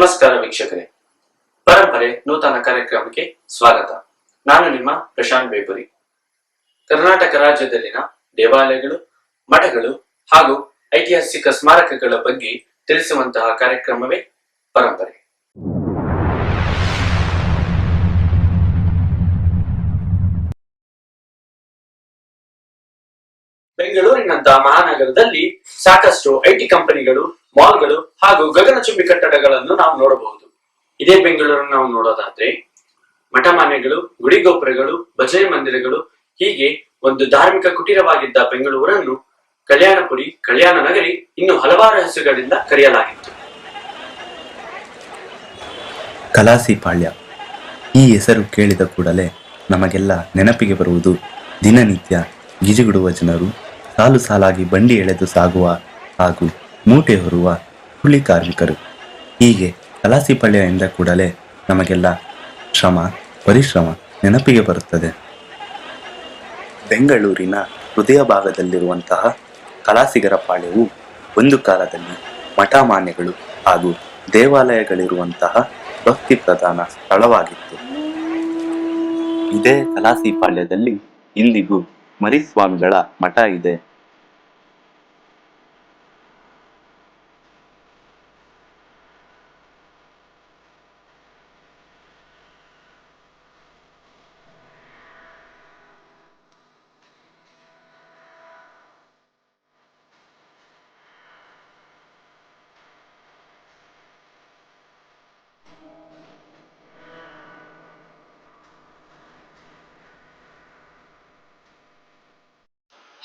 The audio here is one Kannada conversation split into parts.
ನಮಸ್ಕಾರ ವೀಕ್ಷಕರೇ, ಪರಂಪರೆ ನೂತನ ಕಾರ್ಯಕ್ರಮಕ್ಕೆ ಸ್ವಾಗತ. ನಾನು ನಿಮ್ಮ ಪ್ರಶಾಂತ್ ಬೇಪುರಿ. ಕರ್ನಾಟಕ ರಾಜ್ಯದಲ್ಲಿನ ದೇವಾಲಯಗಳು, ಮಠಗಳು ಹಾಗೂ ಐತಿಹಾಸಿಕ ಸ್ಮಾರಕಗಳ ಬಗ್ಗೆ ತಿಳಿಸುವಂತಹ ಕಾರ್ಯಕ್ರಮವೇ ಪರಂಪರೆ. ಬೆಂಗಳೂರಿನಂತಹ ಮಹಾನಗರದಲ್ಲಿ ಸಾಕಷ್ಟು ಐಟಿ ಕಂಪನಿಗಳು, ಮಾಲ್ಗಳು ಹಾಗೂ ಗಗನಚುಂಬಿ ಕಟ್ಟಡಗಳನ್ನು ನಾವು ನೋಡಬಹುದು. ಇದೇ ಬೆಂಗಳೂರನ್ನು ನಾವು ನೋಡೋದಾದ್ರೆ ಮಠಮಾನ್ಯಗಳು, ಗುಡಿಗೋಪುರಗಳು, ಭಜನೆ ಮಂದಿರಗಳು, ಹೀಗೆ ಒಂದು ಧಾರ್ಮಿಕ ಕುಟೀರವಾಗಿದ್ದ ಬೆಂಗಳೂರನ್ನು ಕಲ್ಯಾಣಪುರಿ, ಕಲ್ಯಾಣ ನಗರಿ, ಇನ್ನು ಹಲವಾರು ಹೆಸರುಗಳಿಂದ ಕರೆಯಲಾಗಿತ್ತು. ಕಲಾಸಿಪಾಳ್ಯ ಈ ಹೆಸರು ಕೇಳಿದ ಕೂಡಲೇ ನಮಗೆಲ್ಲ ನೆನಪಿಗೆ ಬರುವುದು ದಿನನಿತ್ಯ ಗಿಜಿಗುಡುವ ಜನರು, ಸಾಲು ಸಾಲಾಗಿ ಬಂಡಿ ಎಳೆದು ಸಾಗುವ ಹಾಗೂ ಮೂಟೆ ಹೊರುವ ಕೂಲಿ ಕಾರ್ಮಿಕರು. ಹೀಗೆ ಕಲಾಸಿಪಾಳ್ಯ ಎಂದ ಕೂಡಲೇ ನಮಗೆಲ್ಲ ಶ್ರಮ, ಪರಿಶ್ರಮ ನೆನಪಿಗೆ ಬರುತ್ತದೆ. ಬೆಂಗಳೂರಿನ ಹೃದಯ ಭಾಗದಲ್ಲಿರುವಂತಹ ಕಲಾಸಿಗರ ಪಾಳ್ಯವು ಒಂದು ಕಾಲದಲ್ಲಿ ಮಠಮಾನ್ಯಗಳು ಹಾಗೂ ದೇವಾಲಯಗಳಿರುವಂತಹ ಭಕ್ತಿ ಪ್ರಧಾನ ಸ್ಥಳವಾಗಿತ್ತು. ಇದೇ ಕಲಾಸಿಪಾಳ್ಯದಲ್ಲಿ ಇಂದಿಗೂ ಮರಿಸ್ವಾಮಿಗಳ ಮಠ ಇದೆ.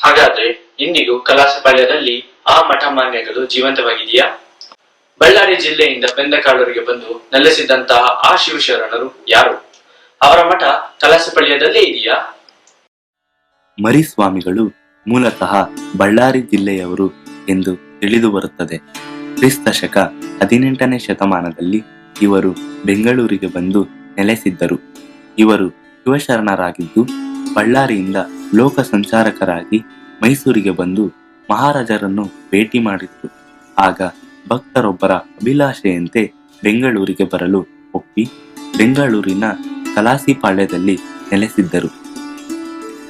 ಹಾಗಾದ್ರೆ ಇಂದಿಗೂ ಕಲಾಸಿಪಾಳ್ಯದಲ್ಲಿ ಆ ಮಠಮಾನ್ಯಗಳು ಜೀವಂತವಾಗಿದೆಯಾ? ಬಳ್ಳಾರಿ ಜಿಲ್ಲೆಯಿಂದ ಬೆಂದಕಾಳೂರಿಗೆ ಬಂದು ನೆಲೆಸಿದಂತಹ ಆ ಶಿವಶರಣರು ಯಾರು? ಅವರ ಮಠ ಕಲಾಸಿಪಾಳ್ಯದಲ್ಲೇ ಇದೆಯಾ? ಮರಿಸ್ವಾಮಿಗಳು ಮೂಲತಃ ಬಳ್ಳಾರಿ ಜಿಲ್ಲೆಯವರು ಎಂದು ತಿಳಿದು ಬರುತ್ತದೆ. ಕ್ರಿಸ್ತ ಶಕ 18ನೇ ಶತಮಾನದಲ್ಲಿ ಇವರು ಬೆಂಗಳೂರಿಗೆ ಬಂದು ನೆಲೆಸಿದ್ದರು. ಇವರು ಶಿವಶರಣರಾಗಿದ್ದು ಬಳ್ಳಾರಿಯಿಂದ ಲೋಕ ಸಂಚಾರಕರಾಗಿ ಮೈಸೂರಿಗೆ ಬಂದು ಮಹಾರಾಜರನ್ನು ಭೇಟಿ ಮಾಡಿದ್ರು. ಆಗ ಭಕ್ತರೊಬ್ಬರ ಅಭಿಲಾಷೆಯಂತೆ ಬೆಂಗಳೂರಿಗೆ ಬರಲು ಒಪ್ಪಿ ಬೆಂಗಳೂರಿನ ಕಲಾಸಿಪಾಳ್ಯದಲ್ಲಿ ನೆಲೆಸಿದ್ದರು.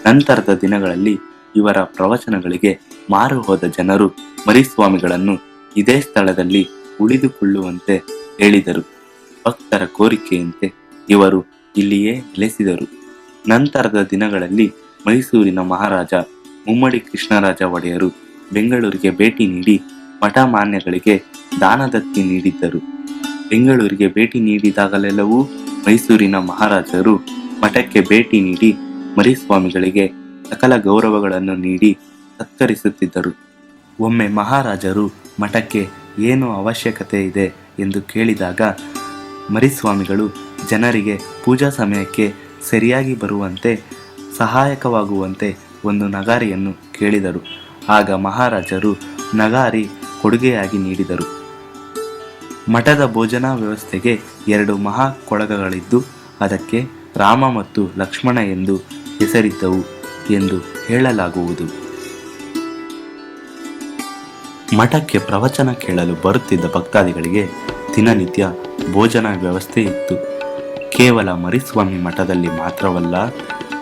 ನಂತರದ ದಿನಗಳಲ್ಲಿ ಇವರ ಪ್ರವಚನಗಳಿಗೆ ಮಾರು ಹೋದ ಜನರು ಮರಿಸ್ವಾಮಿಗಳನ್ನು ಇದೇ ಸ್ಥಳದಲ್ಲಿ ಉಳಿದುಕೊಳ್ಳುವಂತೆ ಹೇಳಿದರು. ಭಕ್ತರ ಕೋರಿಕೆಯಂತೆ ಇವರು ಇಲ್ಲಿಯೇ ನೆಲೆಸಿದರು. ನಂತರದ ದಿನಗಳಲ್ಲಿ ಮೈಸೂರಿನ ಮಹಾರಾಜ ಮುಮ್ಮಡಿ ಕೃಷ್ಣರಾಜ ಒಡೆಯರು ಬೆಂಗಳೂರಿಗೆ ಭೇಟಿ ನೀಡಿ ಮಠಮಾನ್ಯಗಳಿಗೆ ದಾನದತ್ತಿ ನೀಡಿದ್ದರು. ಬೆಂಗಳೂರಿಗೆ ಭೇಟಿ ನೀಡಿದಾಗಲೆಲ್ಲವೂ ಮೈಸೂರಿನ ಮಹಾರಾಜರು ಮಠಕ್ಕೆ ಭೇಟಿ ನೀಡಿ ಮರಿಸ್ವಾಮಿಗಳಿಗೆ ಸಕಲ ಗೌರವಗಳನ್ನು ನೀಡಿ ಸತ್ಕರಿಸುತ್ತಿದ್ದರು. ಒಮ್ಮೆ ಮಹಾರಾಜರು ಮಠಕ್ಕೆ ಏನು ಅವಶ್ಯಕತೆ ಇದೆ ಎಂದು ಕೇಳಿದಾಗ ಮರಿಸ್ವಾಮಿಗಳು ಜನರಿಗೆ ಪೂಜಾ ಸಮಯಕ್ಕೆ ಸರಿಯಾಗಿ ಬರುವಂತೆ ಸಹಾಯಕವಾಗುವಂತೆ ಒಂದು ನಗಾರಿಯನ್ನು ಕೇಳಿದರು. ಆಗ ಮಹಾರಾಜರು ನಗಾರಿ ಕೊಡುಗೆಯಾಗಿ ನೀಡಿದರು. ಮಠದ ಭೋಜನಾ ವ್ಯವಸ್ಥೆಗೆ 2 ಮಹಾ ಕೊಳಗಗಳಿದ್ದು ಅದಕ್ಕೆ ರಾಮ ಮತ್ತು ಲಕ್ಷ್ಮಣ ಎಂದು ಹೆಸರಿದ್ದವು ಎಂದು ಹೇಳಲಾಗುವುದು. ಮಠಕ್ಕೆ ಪ್ರವಚನ ಕೇಳಲು ಬರುತ್ತಿದ್ದ ಭಕ್ತಾದಿಗಳಿಗೆ ದಿನನಿತ್ಯ ಭೋಜನ ವ್ಯವಸ್ಥೆ ಇತ್ತು. ಕೇವಲ ಮರಿಸ್ವಾಮಿ ಮಠದಲ್ಲಿ ಮಾತ್ರವಲ್ಲ,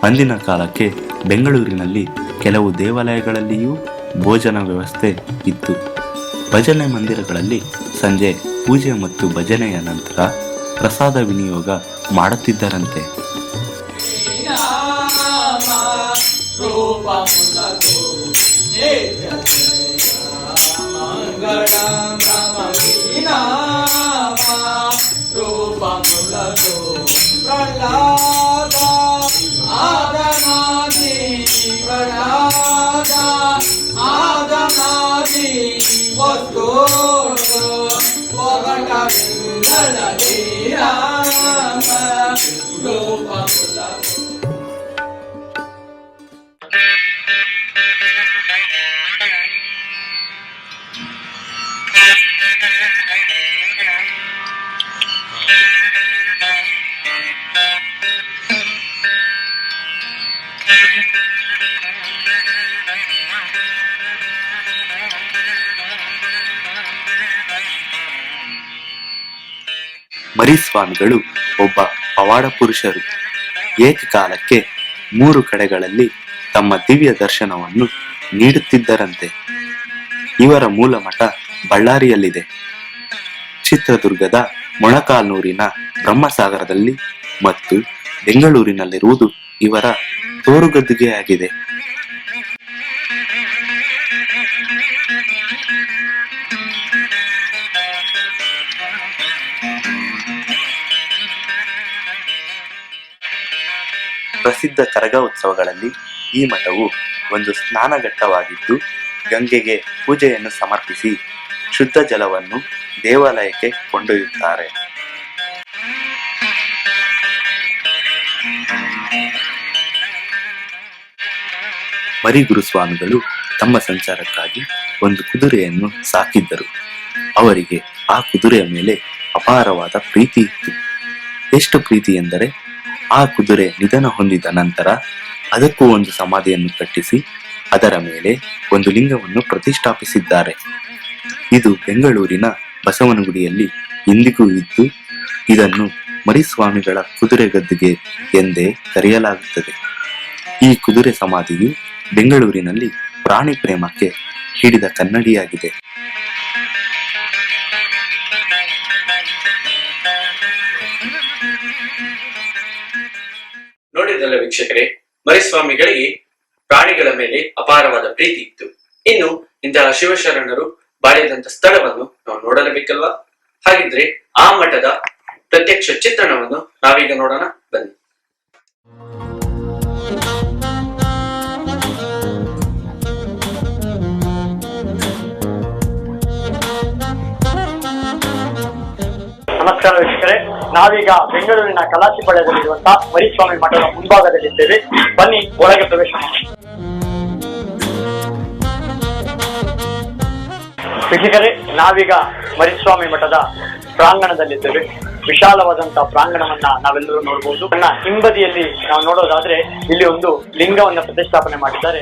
ಅಂದಿನ ಕಾಲಕ್ಕೆ ಬೆಂಗಳೂರಿನಲ್ಲಿ ಕೆಲವು ದೇವಾಲಯಗಳಲ್ಲಿಯೂ ಭೋಜನ ವ್ಯವಸ್ಥೆ ಇತ್ತು. ಭಜನೆ ಮಂದಿರಗಳಲ್ಲಿ ಸಂಜೆ ಪೂಜೆ ಮತ್ತು ಭಜನೆಯ ನಂತರ ಪ್ರಸಾದ ವಿನಿಯೋಗ ಮಾಡುತ್ತಿದ್ದರಂತೆ. ಮರಿಸ್ವಾಮಿಗಳು ಒಬ್ಬ ಪವಾಡ ಪುರುಷರು. ಏಕಕಾಲಕ್ಕೆ 3 ಕಡೆಗಳಲ್ಲಿ ತಮ್ಮ ದಿವ್ಯ ದರ್ಶನವನ್ನು ನೀಡುತ್ತಿದ್ದರಂತೆ. ಇವರ ಮೂಲ ಮಠ ಬಳ್ಳಾರಿಯಲ್ಲಿದೆ. ಚಿತ್ರದುರ್ಗದ ಮೊಳಕಾಲ್ಮೂರಿನ ಬ್ರಹ್ಮಸಾಗರದಲ್ಲಿ ಮತ್ತು ಬೆಂಗಳೂರಿನಲ್ಲಿರುವುದು ಇವರ ತೋರುಗದ್ದುಗೆಯಾಗಿದೆ. ಪ್ರಸಿದ್ಧ ಕರಗ ಉತ್ಸವಗಳಲ್ಲಿ ಈ ಮಠವು ಒಂದು ಸ್ನಾನಘಟ್ಟವಾಗಿದ್ದು, ಗಂಗೆಗೆ ಪೂಜೆಯನ್ನು ಸಮರ್ಪಿಸಿ ಶುದ್ಧ ಜಲವನ್ನು ದೇವಾಲಯಕ್ಕೆ ಕೊಂಡೊಯ್ಯುತ್ತಾರೆ. ಮರಿಗುರುಸ್ವಾಮಿಗಳು ತಮ್ಮ ಸಂಚಾರಕ್ಕಾಗಿ ಒಂದು ಕುದುರೆಯನ್ನು ಸಾಕಿದ್ದರು. ಅವರಿಗೆ ಆ ಕುದುರೆಯ ಮೇಲೆ ಅಪಾರವಾದ ಪ್ರೀತಿ ಇತ್ತು. ಎಷ್ಟು ಪ್ರೀತಿ ಎಂದರೆ, ಆ ಕುದುರೆ ನಿಧನ ಹೊಂದಿದ ನಂತರ ಅದಕ್ಕೂ ಒಂದು ಸಮಾಧಿಯನ್ನು ಕಟ್ಟಿಸಿ ಅದರ ಮೇಲೆ ಒಂದು ಲಿಂಗವನ್ನು ಪ್ರತಿಷ್ಠಾಪಿಸಿದ್ದಾರೆ. ಇದು ಬೆಂಗಳೂರಿನ ಬಸವನಗುಡಿಯಲ್ಲಿ ಇಂದಿಗೂ ಇದ್ದು, ಇದನ್ನು ಮರಿಸ್ವಾಮಿಗಳ ಕುದುರೆ ಗದ್ದುಗೆ ಎಂದೇ ಕರೆಯಲಾಗುತ್ತದೆ. ಈ ಕುದುರೆ ಸಮಾಧಿಯು ಬೆಂಗಳೂರಿನಲ್ಲಿ ಪ್ರಾಣಿ ಪ್ರೇಮಕ್ಕೆ ಹಿಡಿದ ಕನ್ನಡಿಯಾಗಿದೆ. ನೋಡಿದ್ರಲ್ಲ ವೀಕ್ಷಕರೇ, ಮರಿಸ್ವಾಮಿಗಳಿಗೆ ಪ್ರಾಣಿಗಳ ಮೇಲೆ ಅಪಾರವಾದ ಪ್ರೀತಿ ಇತ್ತು. ಇನ್ನು ಇಂತಹ ಶಿವಶರಣರು ಬಾಳಿದಂತ ಸ್ಥಳವನ್ನು ನಾವು ನೋಡಲೇಬೇಕಲ್ವಾ? ಹಾಗಿದ್ರೆ ಆ ಮಠದ ಪ್ರತ್ಯಕ್ಷ ಚಿತ್ರಣವನ್ನು ನಾವೀಗ ನೋಡೋಣ, ಬನ್ನಿ. ನಮಸ್ಕಾರ ವೀಕ್ಷಕರೇ, ನಾವೀಗ ಬೆಂಗಳೂರಿನ ಕಲಾಸಿಪಾಳ್ಯದಲ್ಲಿರುವಂತಹ ಮರಿಸ್ವಾಮಿ ಮಠದ ಮುಂಭಾಗದಲ್ಲಿದ್ದೇವೆ. ಬನ್ನಿ ಒಳಗೆ ಪ್ರವೇಶ ಮಾಡೋಣ. ವೀಕ್ಷಕರೇ, ನಾವೀಗ ಮರಿಸ್ವಾಮಿ ಮಠದ ಪ್ರಾಂಗಣದಲ್ಲಿದ್ದೇವೆ. ವಿಶಾಲವಾದಂತಹ ಪ್ರಾಂಗಣವನ್ನ ನಾವೆಲ್ಲರೂ ನೋಡಬಹುದು. ನನ್ನ ಹಿಂಬದಿಯಲ್ಲಿ ನಾವು ನೋಡೋದಾದ್ರೆ ಇಲ್ಲಿ ಒಂದು ಲಿಂಗವನ್ನ ಪ್ರತಿಷ್ಠಾಪನೆ ಮಾಡಿದ್ದಾರೆ.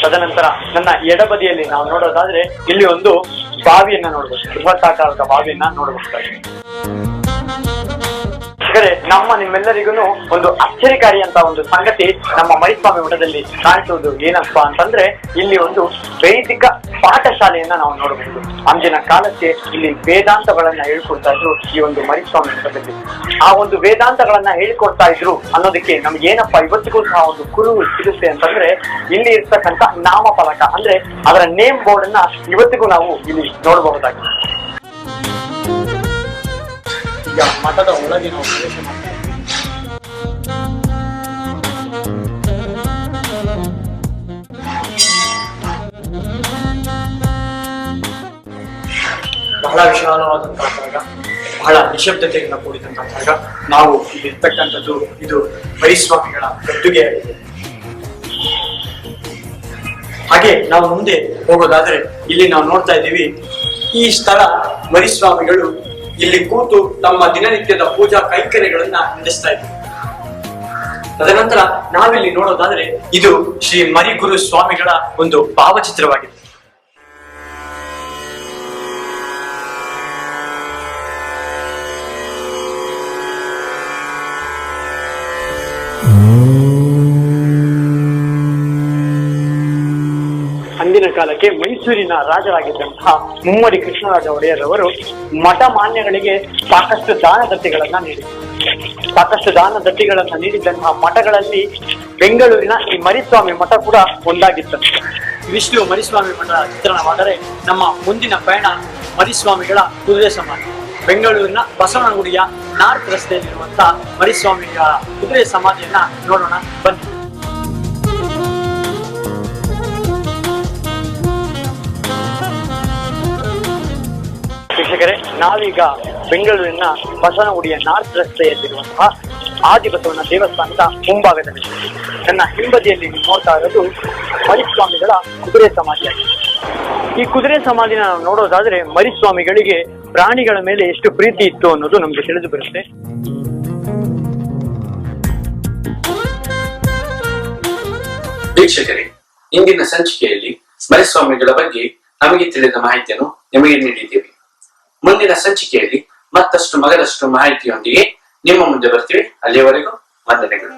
ತದನಂತರ ನನ್ನ ಎಡಬದಿಯಲ್ಲಿ ನಾವು ನೋಡೋದಾದ್ರೆ ಇಲ್ಲಿ ಒಂದು ಬಾವಿಯನ್ನ ನೋಡಬಹುದು, ಬೃಹತ್ತಾಕಾರದ ಬಾವಿಯನ್ನ ನೋಡಬಹುದಾಗಿದೆ. ನಮ್ಮ ನಿಮ್ಮೆಲ್ಲರಿಗೂ ಒಂದು ಅಚ್ಚರಿಕಾರಿಯಂತ ಒಂದು ಸಂಗತಿ ನಮ್ಮ ಮರಿಸ್ವಾಮಿ ಮಠದಲ್ಲಿ ಕಾಣಿಸುವುದು ಏನಪ್ಪಾ ಅಂತಂದ್ರೆ, ಇಲ್ಲಿ ಒಂದು ವೈದಿಕ ಪಾಠಶಾಲೆಯನ್ನ ನಾವು ನೋಡಬಹುದು. ಅಂದಿನ ಕಾಲಕ್ಕೆ ಇಲ್ಲಿ ವೇದಾಂತಗಳನ್ನ ಹೇಳ್ಕೊಡ್ತಾ ಇದ್ರು ಈ ಒಂದು ಮರಿಸ್ವಾಮಿ ಮಠದಲ್ಲಿ. ಆ ಒಂದು ವೇದಾಂತಗಳನ್ನ ಹೇಳ್ಕೊಡ್ತಾ ಇದ್ರು ಅನ್ನೋದಕ್ಕೆ ನಮ್ಗೆ ಏನಪ್ಪಾ ಇವತ್ತಿಗೂ ಸಹ ಒಂದು ಕುರುಹು ಸಿಗುತ್ತೆ ಅಂತಂದ್ರೆ, ಇಲ್ಲಿ ಇರ್ತಕ್ಕಂಥ ನಾಮಫಲಕ ಅಂದ್ರೆ ಅದರ ನೇಮ್ ಬೋರ್ಡ್ ಅನ್ನ ಇವತ್ತಿಗೂ ನಾವು ಇಲ್ಲಿ ನೋಡಬಹುದಾಗಿದೆ. ಈಗ ಮಠದ ಒಳಗೆ ನಾವು ಪ್ರವೇಶ ಮಾಡ್ತೀವಿ. ಬಹಳ ವಿಶಾಲವಾದಂತಹ ಜಾಗ, ಬಹಳ ನಿಶಬ್ದತೆಯಿಂದ ಕೂಡಿದಂತಹ ಜಾಗ. ನಾವು ಇಲ್ಲಿರ್ತಕ್ಕಂಥದ್ದು ಇದು ಮರಿಸ್ವಾಮಿಗಳ ಗದ್ದುಗೆಯಾಗಿದೆ. ಹಾಗೆ ನಾವು ಮುಂದೆ ಹೋಗೋದಾದ್ರೆ ಇಲ್ಲಿ ನಾವು ನೋಡ್ತಾ ಇದ್ದೀವಿ, ಈ ಸ್ಥಳ ಮರಿಸ್ವಾಮಿಗಳು ಇಲ್ಲಿ ಕೂತು ತಮ್ಮ ದಿನನಿತ್ಯದ ಪೂಜಾ ಕೈಂಕರ್ಯಗಳನ್ನ ನಡೆಸ್ತಾ ಇದ್ರು. ತದನಂತರ ನಾವಿಲ್ಲಿ ನೋಡೋದಾದ್ರೆ ಇದು ಶ್ರೀ ಮರಿಗುರು ಸ್ವಾಮಿಗಳ ಒಂದು ಭಾವಚಿತ್ರವಾಗಿದೆ. ಅಂದಿನ ಕಾಲಕ್ಕೆ ಮೈಸೂರಿನ ರಾಜರಾಗಿದ್ದಂತಹ ಮುಮ್ಮಡಿ ಕೃಷ್ಣರಾಜ ಒಡೆಯರವರು ಮಠ ಮಾನ್ಯಗಳಿಗೆ ಸಾಕಷ್ಟು ದಾನದತ್ತಿಗಳನ್ನ ನೀಡಿದ್ದಂತಹ ಮಠಗಳಲ್ಲಿ ಬೆಂಗಳೂರಿನ ಈ ಮರಿಸ್ವಾಮಿ ಮಠ ಕೂಡ ಒಂದಾಗಿತ್ತು. ಇವಿಷ್ಟು ಮರಿಸ್ವಾಮಿ ಮಠ ಚಿತ್ರಣವಾದರೆ, ನಮ್ಮ ಮುಂದಿನ ಪಯಣ ಮರಿಸ್ವಾಮಿಗಳ ಕುದುರೆ ಸಮಾಧಿ. ಬೆಂಗಳೂರಿನ ಬಸವನಗುಡಿಯ ನಾರ್ತ್ ರಸ್ತೆಯಲ್ಲಿರುವಂತಹ ಮರಿಸ್ವಾಮಿಗಳ ಕುದುರೆ ಸಮಾಧಿಯನ್ನ ನೋಡೋಣ, ಬನ್ನಿ. ವೀಕ್ಷಕರೇ, ನಾವೀಗ ಬೆಂಗಳೂರಿನ ಬಸವನಗುಡಿಯ ನಾರ್ತ್ ರಸ್ತೆಯಲ್ಲಿರುವಂತಹ ಆದಿಬಸವನ ದೇವಸ್ಥಾನದ ಮುಂಭಾಗದಲ್ಲಿ ನನ್ನ ಹಿಂಬದಿಯಲ್ಲಿ ನೋಡ್ತಾ ಇರೋದು ಮರಿಸ್ವಾಮಿಗಳ ಕುದುರೆ ಸಮಾಧಿಯಾಗಿದೆ. ಈ ಕುದುರೆ ಸಮಾಧಿನ ನಾವು ನೋಡೋದಾದ್ರೆ ಮರಿಸ್ವಾಮಿಗಳಿಗೆ ಪ್ರಾಣಿಗಳ ಮೇಲೆ ಎಷ್ಟು ಪ್ರೀತಿ ಇತ್ತು ಅನ್ನೋದು ನಮ್ಗೆ ತಿಳಿದು ಬರುತ್ತೆ. ವೀಕ್ಷಕರೇ, ಇಂದಿನ ಸಂಚಿಕೆಯಲ್ಲಿ ಮರಿಸ್ವಾಮಿಗಳ ಬಗ್ಗೆ ನಮಗೆ ತಿಳಿದ ಮಾಹಿತಿಯನ್ನು ನಿಮಗೆ ನೀಡಿದ್ದೇವೆ. ಮುಂದಿನ ಸಂಚಿಕೆಯಲ್ಲಿ ಮತ್ತಷ್ಟು ಮಗದಷ್ಟು ಮಾಹಿತಿಯೊಂದಿಗೆ ನಿಮ್ಮ ಮುಂದೆ ಬರ್ತೀವಿ. ಅಲ್ಲಿಯವರೆಗೂ ವಂದನೆಗಳು.